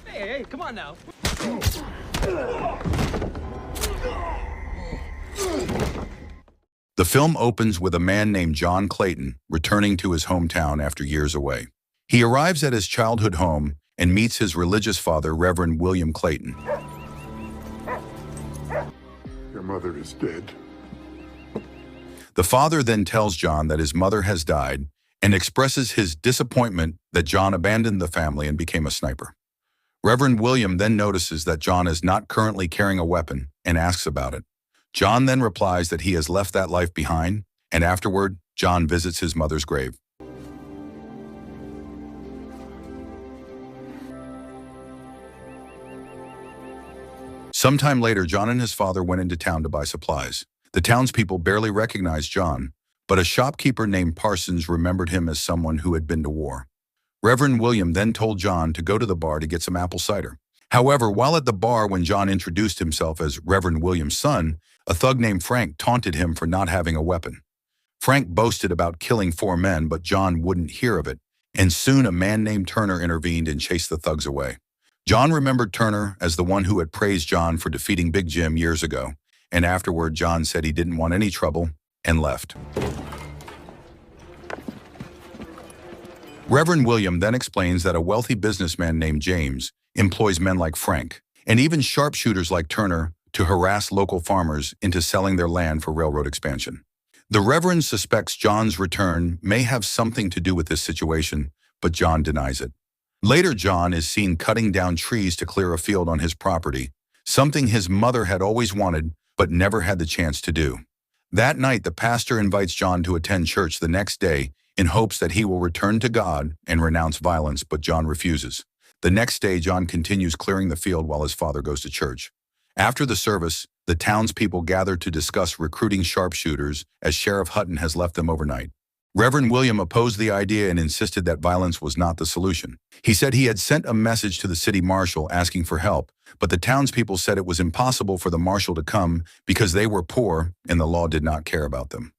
Hey, come on now. The film opens with a man named John Clayton returning to his hometown after years away. He arrives at his childhood home and meets his religious father, Reverend William Clayton. Your mother is dead. The father then tells John that his mother has died and expresses his disappointment that John abandoned the family and became a sniper. Reverend William then notices that John is not currently carrying a weapon and asks about it. John then replies that he has left that life behind, and afterward, John visits his mother's grave. Sometime later, John and his father went into town to buy supplies. The townspeople barely recognized John, but a shopkeeper named Parsons remembered him as someone who had been to war. Reverend William then told John to go to the bar to get some apple cider. However, while at the bar when John introduced himself as Reverend William's son, a thug named Frank taunted him for not having a weapon. Frank boasted about killing 4 men, but John wouldn't hear of it, and soon a man named Turner intervened and chased the thugs away. John remembered Turner as the one who had praised John for defeating Big Jim years ago, and afterward John said he didn't want any trouble and left. Reverend William then explains that a wealthy businessman named James employs men like Frank, and even sharpshooters like Turner, to harass local farmers into selling their land for railroad expansion. The Reverend suspects John's return may have something to do with this situation, but John denies it. Later, John is seen cutting down trees to clear a field on his property, something his mother had always wanted but never had the chance to do. That night, the pastor invites John to attend church the next day in hopes that he will return to God and renounce violence, but John refuses. The next day, John continues clearing the field while his father goes to church. After the service, the townspeople gather to discuss recruiting sharpshooters as Sheriff Hutton has left them overnight. Reverend William opposed the idea and insisted that violence was not the solution. He said he had sent a message to the city marshal asking for help, but the townspeople said it was impossible for the marshal to come because they were poor and the law did not care about them.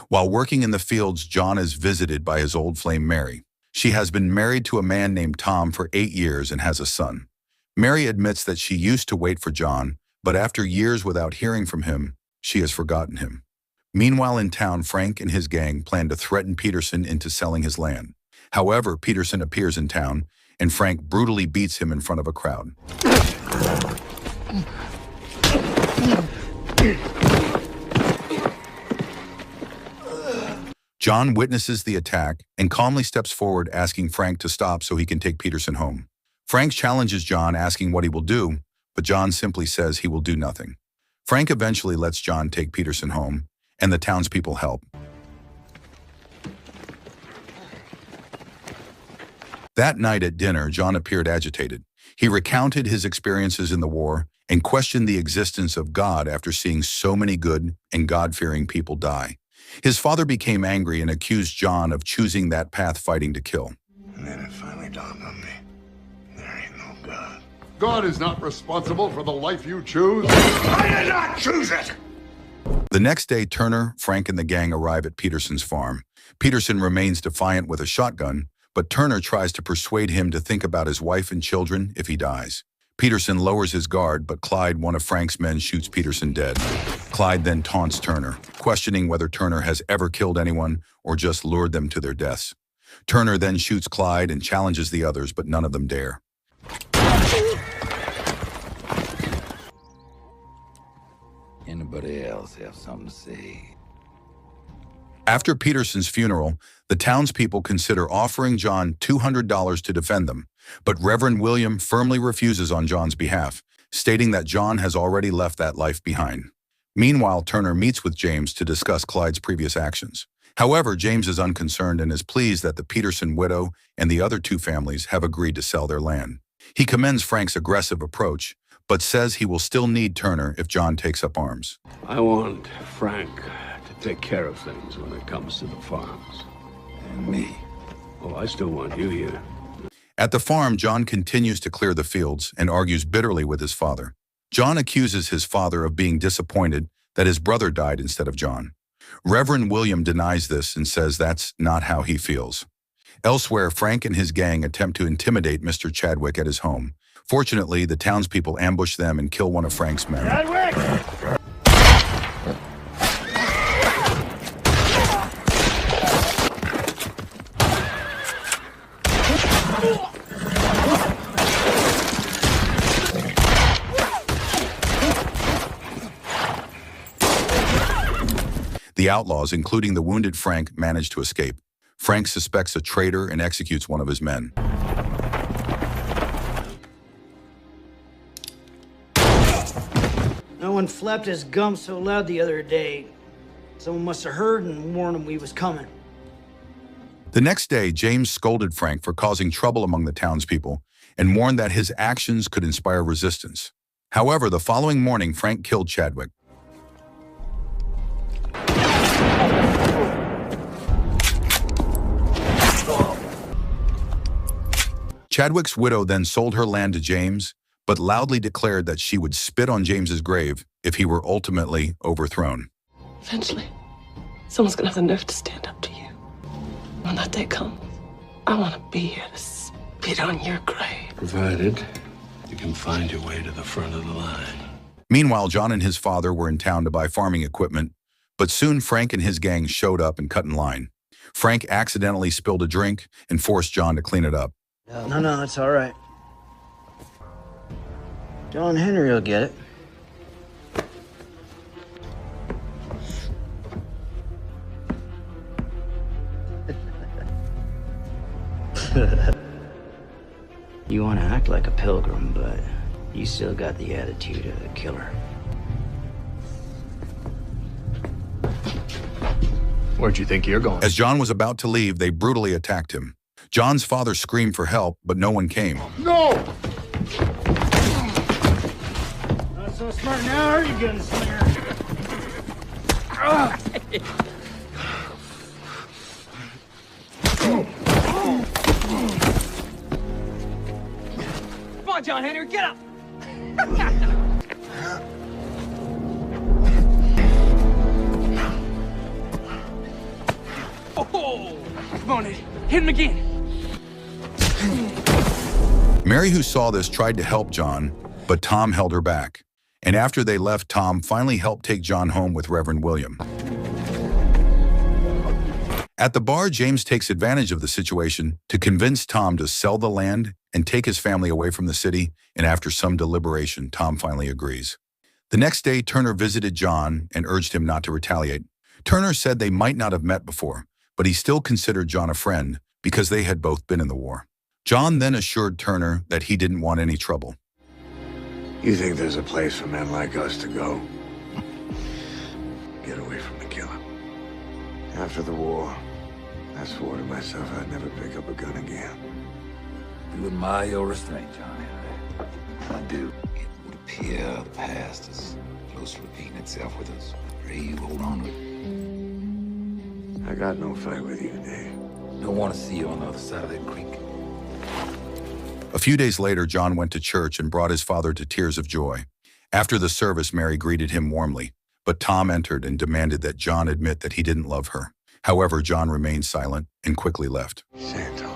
While working in the fields, John is visited by his old flame Mary. She has been married to a man named Tom for 8 years and has a son. Mary admits that she used to wait for John, but after years without hearing from him, she has forgotten him. Meanwhile in town, Frank and his gang plan to threaten Peterson into selling his land. However, Peterson appears in town, and Frank brutally beats him in front of a crowd. John witnesses the attack and calmly steps forward asking Frank to stop so he can take Peterson home. Frank challenges John asking what he will do, but John simply says he will do nothing. Frank eventually lets John take Peterson home, and the townspeople help. That night at dinner, John appeared agitated. He recounted his experiences in the war and questioned the existence of God after seeing so many good and God-fearing people die. His father became angry and accused John of choosing that path, fighting to kill. And then it finally dawned on me. There ain't no God. God is not responsible for the life you choose. I did not choose it! The next day, Turner, Frank, and the gang arrive at Peterson's farm. Peterson remains defiant with a shotgun, but Turner tries to persuade him to think about his wife and children if he dies. Peterson lowers his guard, but Clyde, one of Frank's men, shoots Peterson dead. Clyde then taunts Turner, questioning whether Turner has ever killed anyone or just lured them to their deaths. Turner then shoots Clyde and challenges the others, but none of them dare. Anybody else have something to say? After Peterson's funeral, the townspeople consider offering John $200 to defend them, but Reverend William firmly refuses on John's behalf, stating that John has already left that life behind. Meanwhile, Turner meets with James to discuss Clyde's previous actions. However, James is unconcerned and is pleased that the Peterson widow and the other 2 families have agreed to sell their land. He commends Frank's aggressive approach, but says he will still need Turner if John takes up arms. I want Frank to take care of things when it comes to the farms. And me. Oh, I still want you here. At the farm, John continues to clear the fields and argues bitterly with his father. John accuses his father of being disappointed that his brother died instead of John. Reverend William denies this and says that's not how he feels. Elsewhere, Frank and his gang attempt to intimidate Mr. Chadwick at his home. Fortunately, the townspeople ambush them and kill one of Frank's men. Chadwick! The outlaws, including the wounded Frank, manage to escape. Frank suspects a traitor and executes one of his men. No one flapped his gums so loud the other day. Someone must have heard and warned him we was coming. The next day, James scolded Frank for causing trouble among the townspeople and warned that his actions could inspire resistance. However, the following morning, Frank killed Chadwick. Chadwick's widow then sold her land to James, but loudly declared that she would spit on James's grave if he were ultimately overthrown. Eventually, someone's gonna have the nerve to stand up to you. When that day comes, I want to be here to spit on your grave. Provided you can find your way to the front of the line. Meanwhile, John and his father were in town to buy farming equipment, but soon Frank and his gang showed up and cut in line. Frank accidentally spilled a drink and forced John to clean it up. No, it's all right. John Henry will get it. You want to act like a pilgrim, but you still got the attitude of a killer. Where'd you think you're going? As John was about to leave, they brutally attacked him. John's father screamed for help, but no one came. No! Not so smart now, are you, gunslinger? Come on, John Henry, get up! Oh! Come on, Eddie. Hit him again. Mary, who saw this, tried to help John, but Tom held her back. And after they left, Tom finally helped take John home with Reverend William. At the bar, James takes advantage of the situation to convince Tom to sell the land and take his family away from the city, and after some deliberation, Tom finally agrees. The next day, Turner visited John and urged him not to retaliate. Turner said they might not have met before, but he still considered John a friend because they had both been in the war. John then assured Turner that he didn't want any trouble. You think there's a place for men like us to go? Get away from the killer. After the war, I swore to myself I'd never pick up a gun again. You admire your restraint, John Henry. I do. It would appear the past is close to repeating itself with us. Pray you hold on to it. I got no fight with you, Dave. Don't want to see you on the other side of that creek. A few days later, John went to church and brought his father to tears of joy. After the service, Mary greeted him warmly, but Tom entered and demanded that John admit that he didn't love her. However, John remained silent and quickly left. Santo.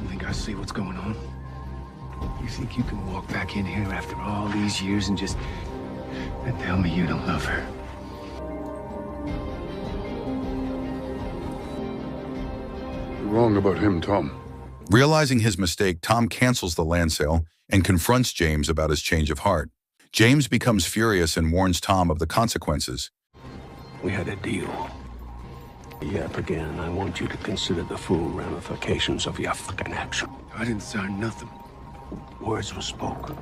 You think I see what's going on? You think you can walk back in here after all these years and tell me you don't love her? You're wrong about him, Tom. Realizing his mistake, Tom cancels the land sale and confronts James about his change of heart. James becomes furious and warns Tom of the consequences. We had a deal. Yep, again, I want you to consider the full ramifications of your fucking action. I didn't sign nothing. Words were spoken.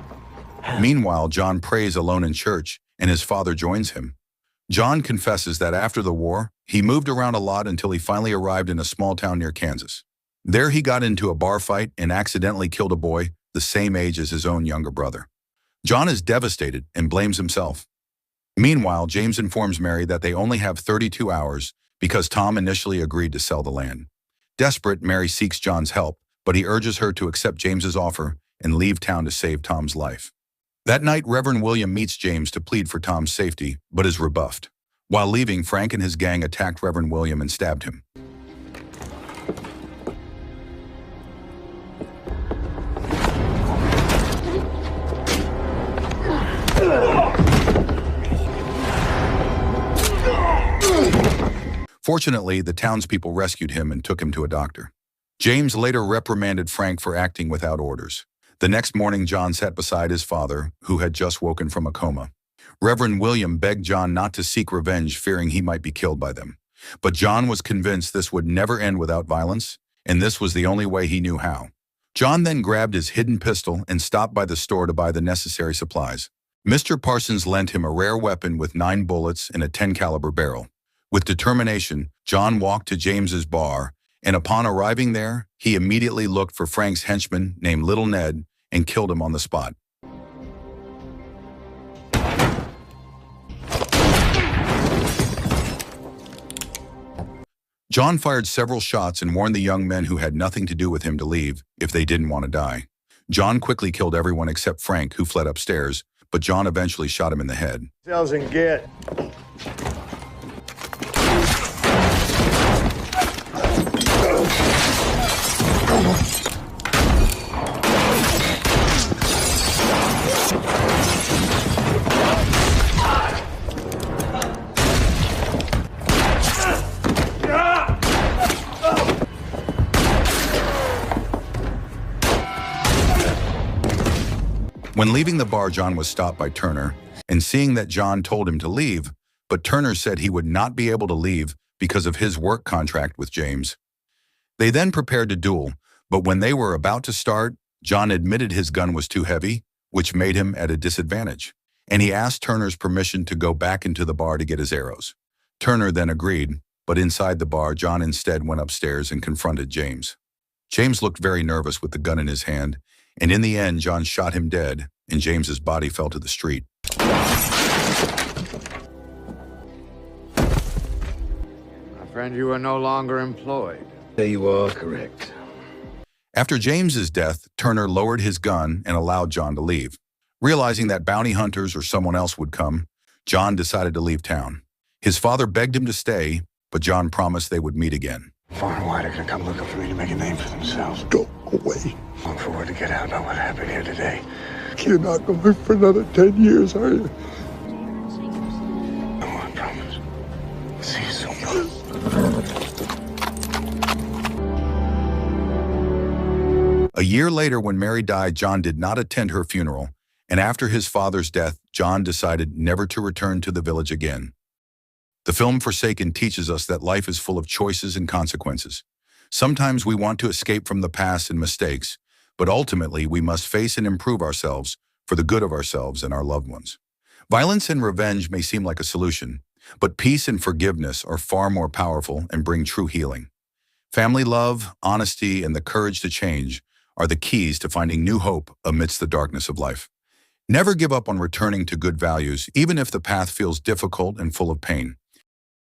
Meanwhile, John prays alone in church, and his father joins him. John confesses that after the war, he moved around a lot until he finally arrived in a small town near Kansas. There he got into a bar fight and accidentally killed a boy the same age as his own younger brother. John is devastated and blames himself. Meanwhile, James informs Mary that they only have 32 hours because Tom initially agreed to sell the land. Desperate, Mary seeks John's help, but he urges her to accept James's offer and leave town to save Tom's life. That night, Reverend William meets James to plead for Tom's safety, but is rebuffed. While leaving, Frank and his gang attacked Reverend William and stabbed him. Fortunately, the townspeople rescued him and took him to a doctor. James later reprimanded Frank for acting without orders. The next morning, John sat beside his father, who had just woken from a coma. Reverend William begged John not to seek revenge, fearing he might be killed by them. But John was convinced this would never end without violence, and this was the only way he knew how. John then grabbed his hidden pistol and stopped by the store to buy the necessary supplies. Mr. Parsons lent him a rare weapon with 9 bullets and a 10 caliber barrel. With determination, John walked to James's bar, and upon arriving there, he immediately looked for Frank's henchman named Little Ned and killed him on the spot. John fired several shots and warned the young men who had nothing to do with him to leave if they didn't want to die. John quickly killed everyone except Frank, who fled upstairs, but John eventually shot him in the head. Cells and get. When leaving the bar, John was stopped by Turner, and seeing that John told him to leave, but Turner said he would not be able to leave because of his work contract with James. They then prepared to duel, but when they were about to start, John admitted his gun was too heavy, which made him at a disadvantage, and he asked Turner's permission to go back into the bar to get his arrows. Turner then agreed, but inside the bar, John instead went upstairs and confronted James. James looked very nervous with the gun in his hand, and in the end, John shot him dead, and James's body fell to the street. My friend, you are no longer employed. You are correct. After James's death, Turner lowered his gun and allowed John to leave. Realizing that bounty hunters or someone else would come, John decided to leave town. His father begged him to stay, but John promised they would meet again. Far and wide are gonna come looking for me to make a name for themselves. Go away. Long for word to get out about what happened here today. You're not going to live for another 10 years, are you? No, I promise. See you soon. A year later, when Mary died, John did not attend her funeral, and after his father's death, John decided never to return to the village again. The film Forsaken teaches us that life is full of choices and consequences. Sometimes we want to escape from the past and mistakes, but ultimately we must face and improve ourselves for the good of ourselves and our loved ones. Violence and revenge may seem like a solution, but peace and forgiveness are far more powerful and bring true healing. Family love, honesty, and the courage to change are the keys to finding new hope amidst the darkness of life. Never give up on returning to good values, even if the path feels difficult and full of pain.